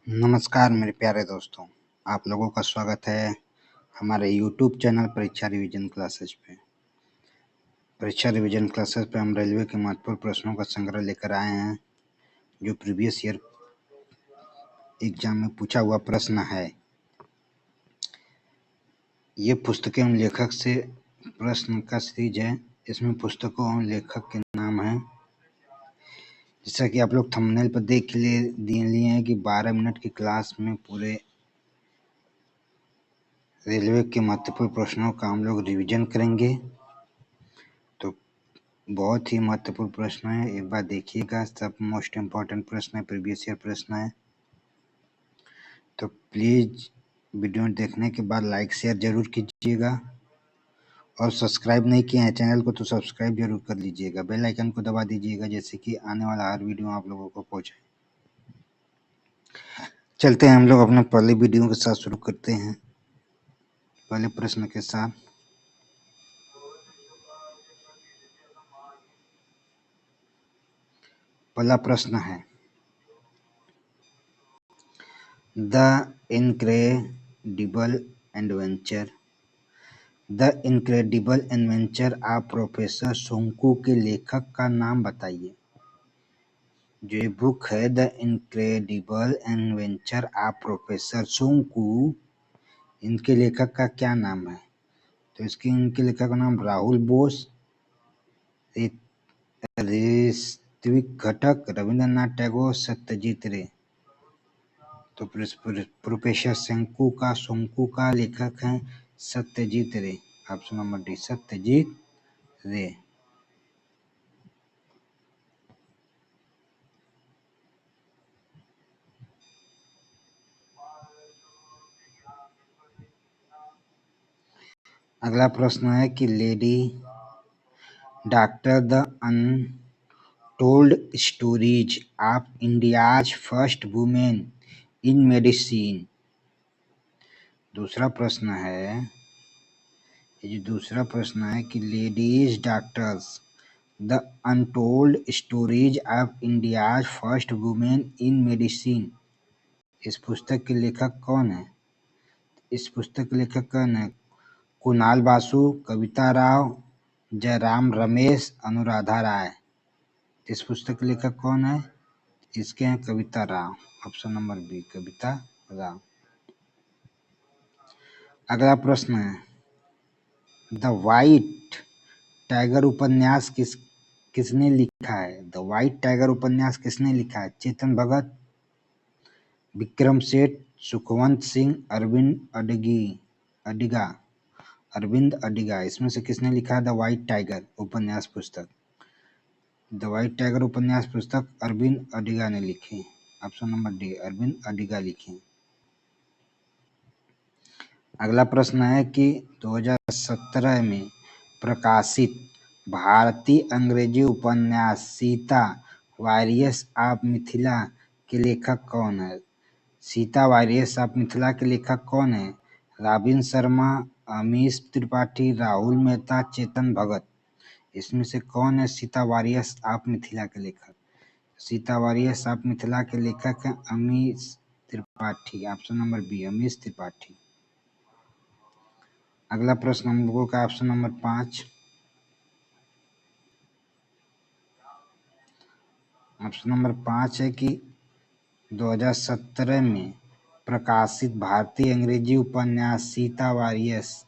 नमस्कार मेरे प्यारे दोस्तों, आप लोगों का स्वागत है हमारे यूट्यूब चैनल परीक्षा रिवीजन क्लासेस पे। परीक्षा रिवीजन क्लासेस पे हम रेलवे के महत्वपूर्ण प्रश्नों का संग्रह लेकर आए हैं, जो प्रीवियस ईयर एग्जाम में पूछा हुआ प्रश्न है। ये पुस्तकें एवं लेखक से प्रश्न का सीरीज है। इसमें पुस्तकों एवं लेखक के नाम हैं, जैसा कि आप लोग थंबनेल पर देख लिए हैं कि 12 मिनट की क्लास में पूरे रेलवे के महत्वपूर्ण प्रश्नों का हम लोग रिवीजन करेंगे। तो बहुत ही महत्वपूर्ण प्रश्न है, एक बार देखिएगा। सब मोस्ट इम्पॉर्टेंट प्रश्न है, प्रीवियस ईयर प्रश्न है। तो प्लीज़ वीडियो देखने के बाद लाइक शेयर जरूर कीजिएगा, और सब्सक्राइब नहीं किए हैं चैनल को तो सब्सक्राइब जरूर कर लीजिएगा। बेल आइकन को दबा दीजिएगा, जैसे कि आने वाला हर वीडियो आप लोगों को पहुंचे। चलते हैं हम लोग अपने पहले वीडियो के साथ शुरू करते हैं, पहले प्रश्न के साथ। पहला प्रश्न है, the incredible adventure of professor Shonku के लेखक का नाम बताइए। जो ये बुक है the incredible adventure of professor Shonku, इनके लेखक का क्या नाम है? तो इनके लेखक का नाम राहुल बोस, ऋत्विक घटक, रविंद्रनाथ टैगोर, सत्यजीत रे। तो प्रोफेसर शोंकू का लेखक हैं सत्यजीत रे। ऑप्शन नंबर डी, सत्यजीत रे। अगला प्रश्न है कि lady doctor the untold stories of India's first women in medicine. दूसरा प्रश्न है कि ladies doctors the untold stories of India's first women in medicine, इस पुस्तक के लेखक कौन है? इस पुस्तक के लेखक कौन है? कुणाल बासु, कविता राव, जयराम रमेश, अनुराधा राय। इस पुस्तक के लेखक कौन है? इसके हैं कविता राव। ऑप्शन नंबर बी, कविता राव। अगला प्रश्न है, द वाइट टाइगर उपन्यास किसने लिखा है? द वाइट टाइगर उपन्यास किसने लिखा है? चेतन भगत, विक्रम सेठ, सुखवंत सिंह, अरविंद अडिगा। इसमें से किसने लिखा है द वाइट टाइगर उपन्यास पुस्तक? द वाइट टाइगर उपन्यास पुस्तक अरविंद अडिगा ने लिखी। Option number D, Arvind Adiga लिखी। अगला प्रश्न है कि 2017 में प्रकाशित भारतीय अंग्रेजी उपन्यास सीता वारियर्स ऑफ मिथिला के लेखक कौन है? सीता वारियर्स ऑफ मिथिला के लेखक कौन है? रॉबिन शर्मा, अमीश त्रिपाठी, राहुल मेहता, चेतन भगत। इसमें से कौन है सीता वारियर्स ऑफ मिथिला के लेखक? सीता वारियर्स ऑफ मिथिला के लेखक हैं Amish Tripathi. Option number B, Amish Tripathi. अगला प्रश्न हम लोगों का ऑप्शन नंबर 5। ऑप्शन नंबर 5 है कि 2017 में प्रकाशित भारतीय अंग्रेजी उपन्यास सीता वारियर्स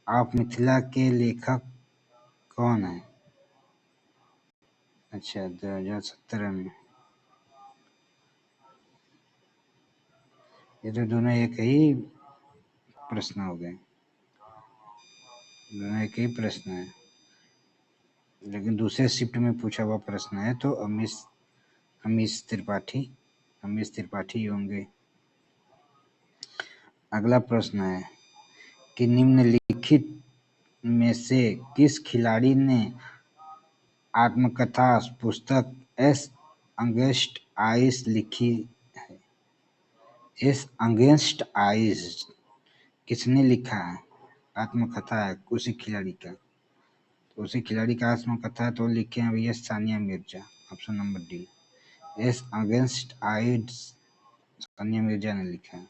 ऑफ मिथिला के लेखक कौन है? अच्छा, 2017 में। ये तो दोनों एक ही प्रश्न हो गए, दोनों एक ही प्रश्न है, लेकिन दूसरे शिफ्ट में पूछा हुआ प्रश्न है। तो अमीश त्रिपाठी होंगे। अगला प्रश्न है कि निम्नलिखित में से किस खिलाड़ी ने आत्मकथा पुस्तक एस अगेंस्ट आइस लिखी है? एस अगेंस्ट आइस किसने लिखा है? आत्मकथा है उसी खिलाड़ी का। तो उसी खिलाड़ी का आत्मकथा है, तो लिखे हैं भैया Sania Mirza. Option number D, S against aides Sania Mirza ने लिखा है।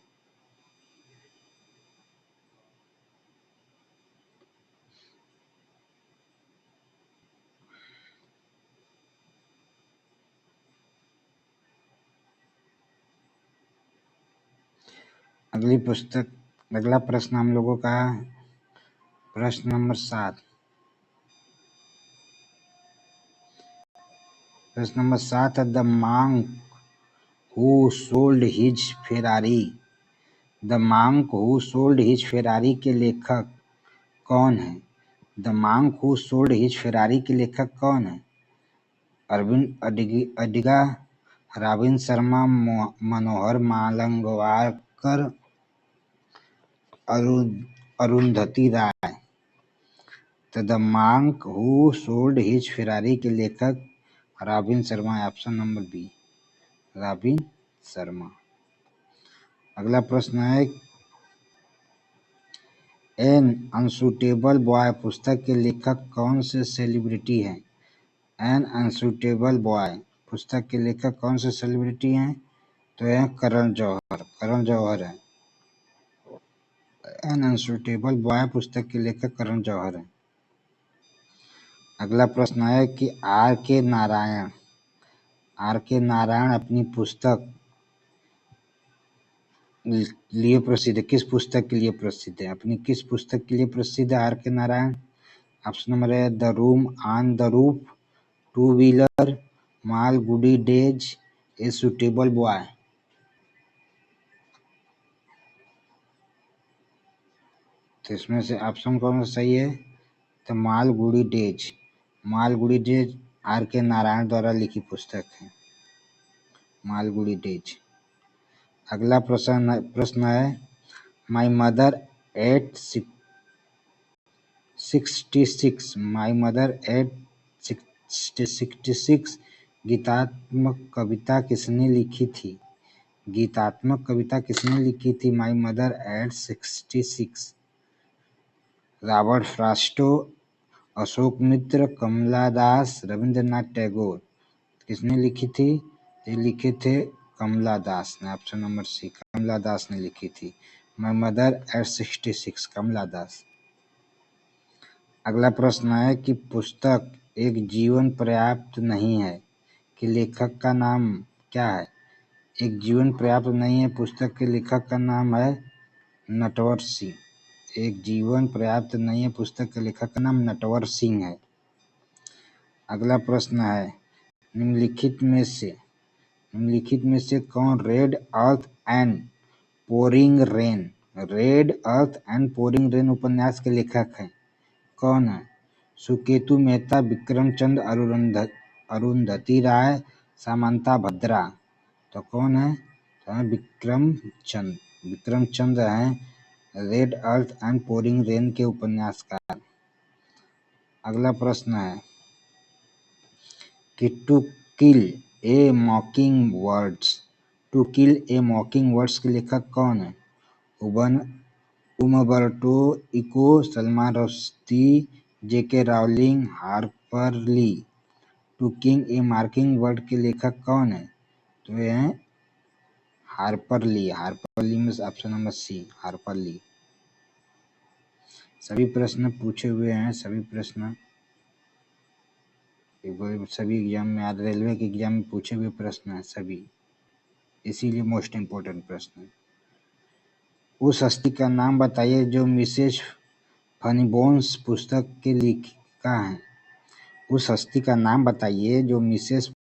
अगला प्रश्न हम लोगों का प्रश्न नंबर 7। प्रश्न नंबर 7 है the monk who sold his Ferrari. The monk who sold his Ferrari के लेखक कौन है? The monk who sold his Ferrari के लेखक कौन है? अरविंद अडिगा, रॉबिन शर्मा, मनोहर मालंगवाकर, अरुंधति राय। तो the monk who sold his Ferrari के लेखक रॉबिन शर्मा है। Option number B, Robin Sharma. अगला प्रश्न है एन अनसूटेबल बॉय पुस्तक के लेखक कौन से सेलिब्रिटी हैं? एन अनसूटेबल बॉय पुस्तक के लेखक कौन से सेलिब्रिटी हैं? तो यह करण जौहर है। एन अनसूटेबल बॉय पुस्तक के लेखक करण जौहर है। अगला प्रश्न है कि आर के नारायण अपनी पुस्तक लिए प्रसिद्ध है। किस पुस्तक के लिए प्रसिद्ध है? अपनी किस पुस्तक के लिए प्रसिद्ध है R K Narayan? Option number है the room on the roof, two wheeler, Malgudi days, a suitable boy. तो इसमें से ऑप्शन कौन सा सही है? तो Malgudi days. Malgudi days R K Narayan द्वारा लिखी पुस्तक है, मालगुडी डेज। अगला प्रश्न है my mother at 66 my mother at 66 गीतात्मक कविता किसने लिखी थी? गीतात्मक कविता किसने लिखी थी my mother at 66? Robert Frost, Ashok Mitra, Kamala Das, Rabindranath Tagore. किसने लिखी थी? ये लिखे थे कमला दास ने। ऑप्शन नंबर सी, कमला दास ने लिखी थी माई मदर एट 66, कमला दास। अगला प्रश्न है कि पुस्तक एक जीवन पर्याप्त नहीं है कि लेखक का नाम क्या है? एक जीवन पर्याप्त नहीं है पुस्तक के लेखक का नाम है नटवर सिंह। एक जीवन पर्याप्त नहीं है पुस्तक के लेखक का नाम नटवर सिंह है। अगला प्रश्न है निम्नलिखित में से कौन red earth and pouring rain उपन्यास के लेखक हैं? कौन है? सुकेतु मेहता, विक्रम चंद, अरुंधति राय, सामंता भद्रा। तो कौन है? तो विक्रम चंद हैं red earth and pouring rain के उपन्यासकार। अगला प्रश्न है कि टू किल ए मॉकिंग वर्ड्स के लेखक कौन है? Umberto Eco, Salman Rushdie, J K Rowling, Harper Lee. To kill a mockingbird के लेखक कौन है? तो ये हैं हार्पर ली में ऑप्शन नंबर सी, हार्पर ली। सभी प्रश्न पूछे हुए हैं, सभी एग्जाम में, रेलवे के एग्जाम में पूछे हुए प्रश्न हैं सभी, इसीलिए मोस्ट इम्पोर्टेंट प्रश्न है। उस हस्ती का नाम बताइए जो मिसेस फनीबोन्स पुस्तक के लेखिका हैं। उस हस्ती का नाम बताइए जो मिसेस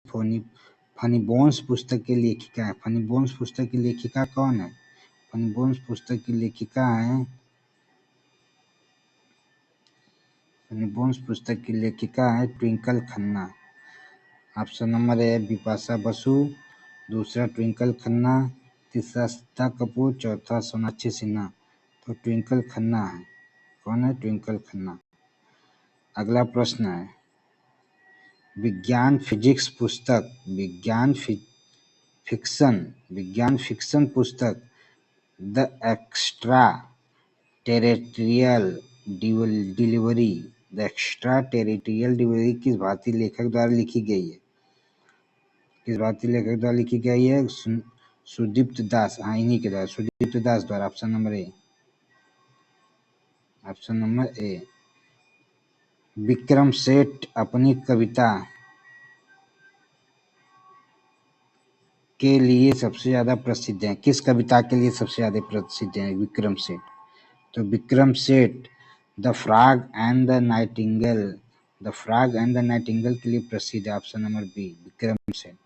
फनीबोन्स पुस्तक की लेखिका है। फनीबोन्स पुस्तक की लेखिका कौन है? फनीबोन्स पुस्तक की लेखिका है Twinkle Khanna. Option number A Bipasha Basu, दूसरा ट्विंकल खन्ना, तीसरा श्रद्धा कपूर, चौथा सोनाक्षी सिन्हा। तो ट्विंकल खन्ना है। कौन है? ट्विंकल खन्ना। अगला प्रश्न है विज्ञान फिजिक्स पुस्तक, विज्ञान फिक्शन पुस्तक द एक्स्ट्रा टेरेट्रियल डिलीवरी किस भारतीय लेखक द्वारा लिखी गई है? सुदीप्त दास, हाँ इन्हीं के द्वारा, सुदीप्त दास द्वारा। Option number A, option number A. Vikram Seth अपनी कविता के लिए सबसे ज्यादा प्रसिद्ध हैं? किस कविता के लिए सबसे ज्यादा प्रसिद्ध हैं विक्रम सेठ? तो Vikram Seth the frog and the Nightingale, the frog and the Nightingale के लिए प्रसिद्ध है। Option number B, Vikram Seth.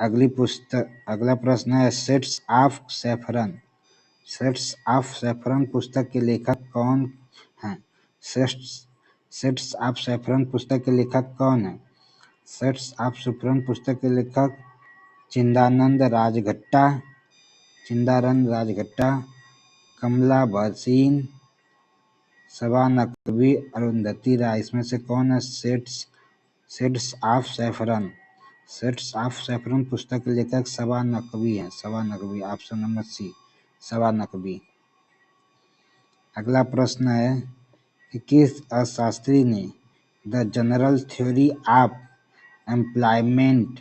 अगला प्रश्न है sets of saffron, sets of saffron पुस्तक के लेखक कौन हैं? सेट्स सेट्स ऑफ सैफरन पुस्तक के लेखक कौन है? सेट्स ऑफ सैफरन पुस्तक के लेखक चिदानंद राजघट्टा, चिदानंद राजघट्टा, कमला भसीन, सबा नकवी, अरुंधति राय। इसमें से कौन है sets of saffron? Sets of saffron पुस्तक के लेखक सबा नकवी हैं, सबा नकवी। ऑप्शन नंबर सी, सबा नकवी। अगला प्रश्न है कि किस अर्थशास्त्री ने the general theory of employment,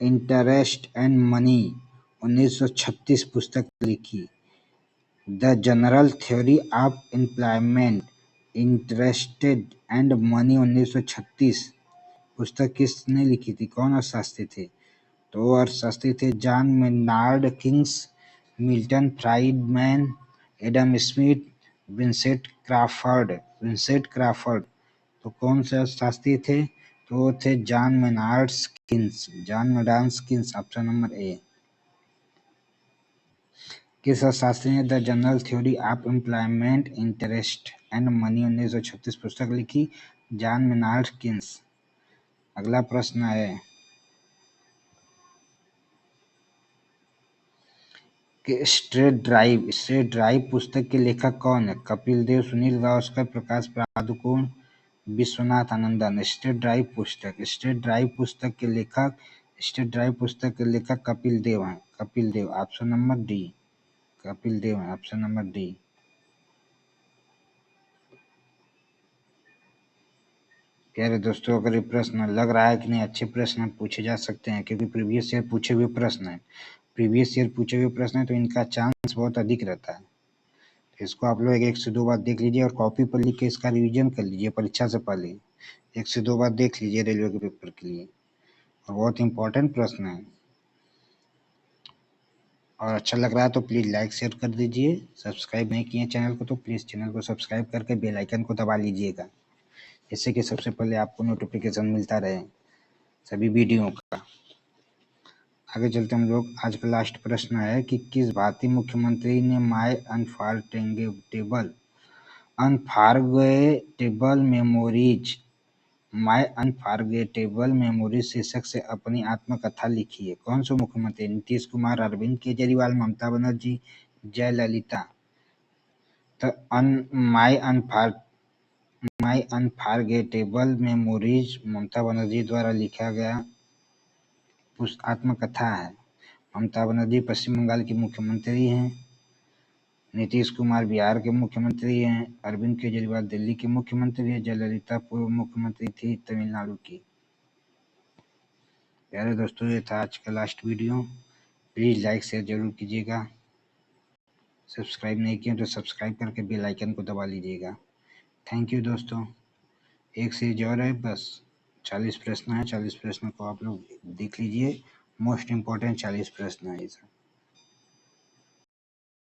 interest and money 1936 पुस्तक लिखी? The general theory of employment, interested and money 1936 पुस्तक किसने लिखी थी? कौन अर्थशास्त्री थे? तो वो अर्थशास्त्री थे John Maynard Kings, Milton Friedman, Adam Smith, Vincent Crawford, Vincent Crawford. तो कौन से अर्थशास्त्री थे? तो वो थे John Maynard Kings, John Maynard Kings. Option number A. किस अर्थशास्त्री ने the general theory of employment, interest and money 1936 पुस्तक लिखी? John Maynard Kings. अगला प्रश्न है कि स्ट्रेट ड्राइव पुस्तक के लेखक कौन है? कपिल देव, सुनील गावस्कर, प्रकाश पादुकोण, विश्वनाथ आनंदन। स्ट्रेट ड्राइव पुस्तक के लेखक कपिल देव हैं, Kapil Dev. Option number D, Kapil Dev है। Option number D. प्यारे दोस्तों, अगर ये प्रश्न लग रहा है कि नहीं अच्छे प्रश्न पूछे जा सकते हैं, क्योंकि प्रीवियस ईयर पूछे हुए प्रश्न है, तो इनका चांस बहुत अधिक रहता है। इसको आप लोग 1 से 2 बार देख लीजिए और कॉपी पर लिख के इसका रिवीजन कर लीजिए परीक्षा से पहले। 1 से 2 बार देख लीजिए रेलवे के पेपर के लिए, और बहुत इंपॉर्टेंट प्रश्न है। और अच्छा लग रहा है तो प्लीज़ लाइक शेयर कर दीजिए। सब्सक्राइब नहीं किए चैनल को तो प्लीज़ चैनल को सब्सक्राइब करके बेल आइकन को दबा लीजिएगा, जिससे कि सबसे पहले आपको नोटिफिकेशन मिलता रहे सभी वीडियो का। आगे चलते हम लोग। आज का लास्ट प्रश्न है कि किस भारतीय मुख्यमंत्री ने माय अनफॉरगेटेबल मेमोरीज शीर्षक से अपनी आत्मकथा लिखी है? कौन से मुख्यमंत्री? नीतीश कुमार, अरविंद केजरीवाल, ममता बनर्जी, जयललिता। तो my unforgettable memories Mamata Banerjee द्वारा लिखा गया आत्मकथा है। ममता बनर्जी पश्चिम बंगाल की मुख्यमंत्री हैं, नीतीश कुमार बिहार के मुख्यमंत्री हैं, अरविंद केजरीवाल दिल्ली के मुख्यमंत्री हैं, जयललिता पूर्व मुख्यमंत्री थी तमिलनाडु की। प्यारे दोस्तों, ये था आज का last video. Please like share जरूर कीजिएगा। सब्सक्राइब नहीं किए तो सब्सक्राइब करके बेल आइकन को दबा लीजिएगा। थैंक यू दोस्तों। एक सीरीज और है, बस 40 प्रश्न है। 40 प्रश्न को आप लोग देख लीजिए। मोस्ट इम्पोर्टेंट 40 प्रश्न है ये सब।